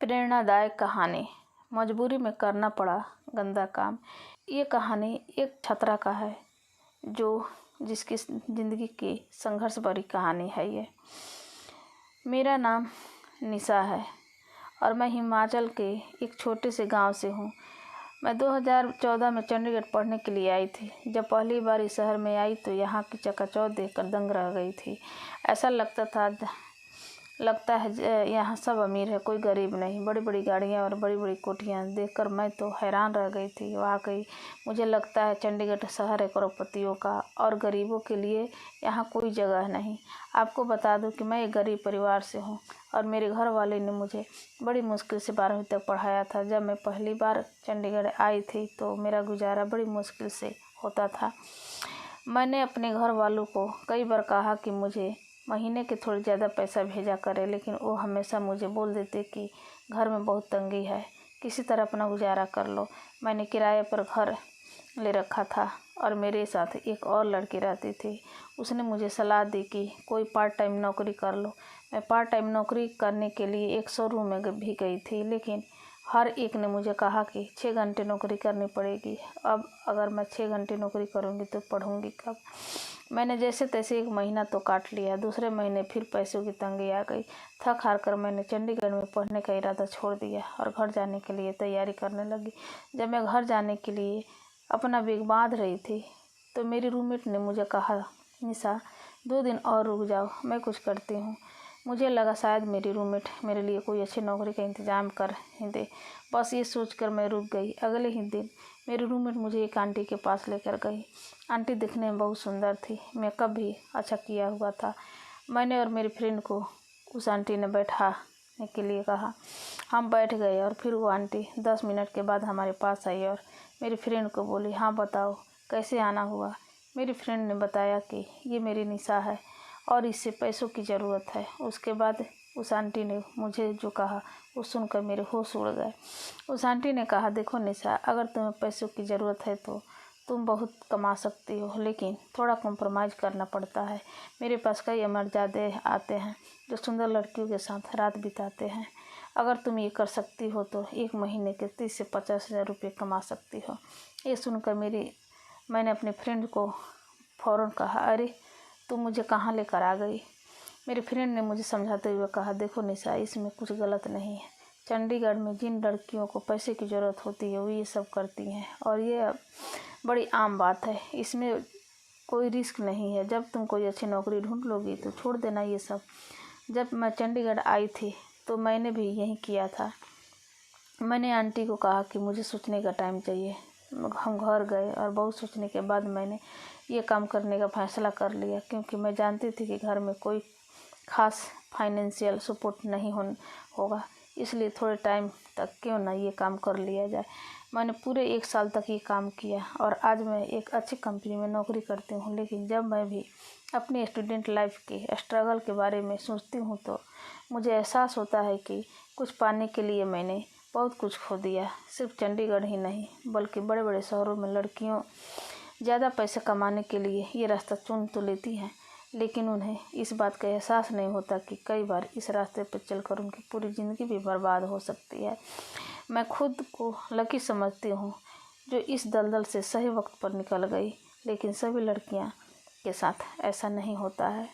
प्रेरणादायक कहानी। मजबूरी में करना पड़ा गंदा काम। ये कहानी एक छात्रा का है जिसकी ज़िंदगी की संघर्ष भरी कहानी है। ये मेरा नाम निशा है और मैं हिमाचल के एक छोटे से गांव से हूँ। मैं 2014 में चंडीगढ़ पढ़ने के लिए आई थी। जब पहली बार इस शहर में आई तो यहाँ की चकाचौंध देखकर दंग रह गई थी। ऐसा लगता है यहाँ सब अमीर है, कोई गरीब नहीं। बड़ी बड़ी गाड़ियाँ और बड़ी बड़ी कोठियाँ देखकर मैं तो हैरान रह गई थी। वाकई मुझे लगता है चंडीगढ़ शहर है करोड़पतियों का और गरीबों के लिए यहाँ कोई जगह नहीं। आपको बता दूं कि मैं एक गरीब परिवार से हूँ और मेरे घर वाले ने मुझे बड़ी मुश्किल से 12वीं तक पढ़ाया था। जब मैं पहली बार चंडीगढ़ आई थी तो मेरा गुजारा बड़ी मुश्किल से होता था। मैंने अपने घर वालों को कई बार कहा कि मुझे महीने के थोड़ी ज़्यादा पैसा भेजा करे, लेकिन वो हमेशा मुझे बोल देते कि घर में बहुत तंगी है, किसी तरह अपना गुजारा कर लो। मैंने किराए पर घर ले रखा था और मेरे साथ एक और लड़की रहती थी। उसने मुझे सलाह दी कि कोई पार्ट टाइम नौकरी कर लो। मैं पार्ट टाइम नौकरी करने के लिए एक शोरूम में भी गई थी, लेकिन हर एक ने मुझे कहा कि 6 घंटे नौकरी करनी पड़ेगी। अब अगर मैं 6 घंटे नौकरी करूँगी तो पढ़ूँगी कब। मैंने जैसे तैसे 1 महीना तो काट लिया। दूसरे महीने फिर पैसों की तंगी आ गई। थक हार कर मैंने चंडीगढ़ में पढ़ने का इरादा छोड़ दिया और घर जाने के लिए तैयारी करने लगी। जब मैं घर जाने के लिए अपना बैग बांध रही थी तो मेरी रूममेट ने मुझे कहा, निशा 2 दिन और रुक जाओ, मैं कुछ करती हूँ। मुझे लगा शायद मेरी रूममेट मेरे लिए कोई अच्छी नौकरी का इंतज़ाम कर ही दे। बस ये सोचकर मैं रुक गई। अगले ही दिन मेरी रूममेट मुझे एक आंटी के पास लेकर गई। आंटी दिखने में बहुत सुंदर थी, मेकअप भी अच्छा किया हुआ था। मैंने और मेरी फ्रेंड को उस आंटी ने बैठाने के लिए कहा। हम बैठ गए और फिर वो आंटी 10 मिनट के बाद हमारे पास आई और मेरी फ्रेंड को बोली, हाँ बताओ कैसे आना हुआ। मेरी फ्रेंड ने बताया कि ये मेरी निशा है और इससे पैसों की ज़रूरत है। उसके बाद उस आंटी ने मुझे जो कहा वो सुनकर मेरे होश उड़ गए। उस आंटी ने कहा, देखो निशा, अगर तुम्हें पैसों की ज़रूरत है तो तुम बहुत कमा सकती हो, लेकिन थोड़ा कॉम्प्रोमाइज़ करना पड़ता है। मेरे पास कई अमीरजादे आते हैं जो सुंदर लड़कियों के साथ रात बिताते हैं। अगर तुम ये कर सकती हो तो 1 महीने के 30 से 50 हज़ार रुपये कमा सकती हो। ये सुनकर मैंने अपने फ्रेंड को फ़ौरन कहा, अरे तुम मुझे कहाँ लेकर आ गई। मेरी फ्रेंड ने मुझे समझाते हुए कहा, देखो निशा, इसमें कुछ गलत नहीं है। चंडीगढ़ में जिन लड़कियों को पैसे की ज़रूरत होती है वो ये सब करती हैं और ये बड़ी आम बात है। इसमें कोई रिस्क नहीं है। जब तुम कोई अच्छी नौकरी ढूंढ लोगी तो छोड़ देना ये सब। जब मैं चंडीगढ़ आई थी तो मैंने भी यही किया था। मैंने आंटी को कहा कि मुझे सोचने का टाइम चाहिए। हम घर गए और बहुत सोचने के बाद मैंने ये काम करने का फैसला कर लिया, क्योंकि मैं जानती थी कि घर में कोई ख़ास फाइनेंशियल सपोर्ट नहीं होगा। इसलिए थोड़े टाइम तक क्यों ना ये काम कर लिया जाए। मैंने पूरे 1 साल तक ये काम किया और आज मैं एक अच्छी कंपनी में नौकरी करती हूँ। लेकिन जब मैं भी अपनी स्टूडेंट लाइफ के स्ट्रगल के बारे में सोचती हूँ तो मुझे एहसास होता है कि कुछ पाने के लिए मैंने बहुत कुछ खो दिया। सिर्फ चंडीगढ़ ही नहीं बल्कि बड़े बड़े शहरों में लड़कियों ज़्यादा पैसे कमाने के लिए ये रास्ता चुन तो लेती हैं, लेकिन उन्हें इस बात का एहसास नहीं होता कि कई बार इस रास्ते पर चलकर उनकी पूरी ज़िंदगी भी बर्बाद हो सकती है। मैं खुद को लकी समझती हूँ जो इस दलदल से सही वक्त पर निकल गई, लेकिन सभी लड़कियाँ के साथ ऐसा नहीं होता है।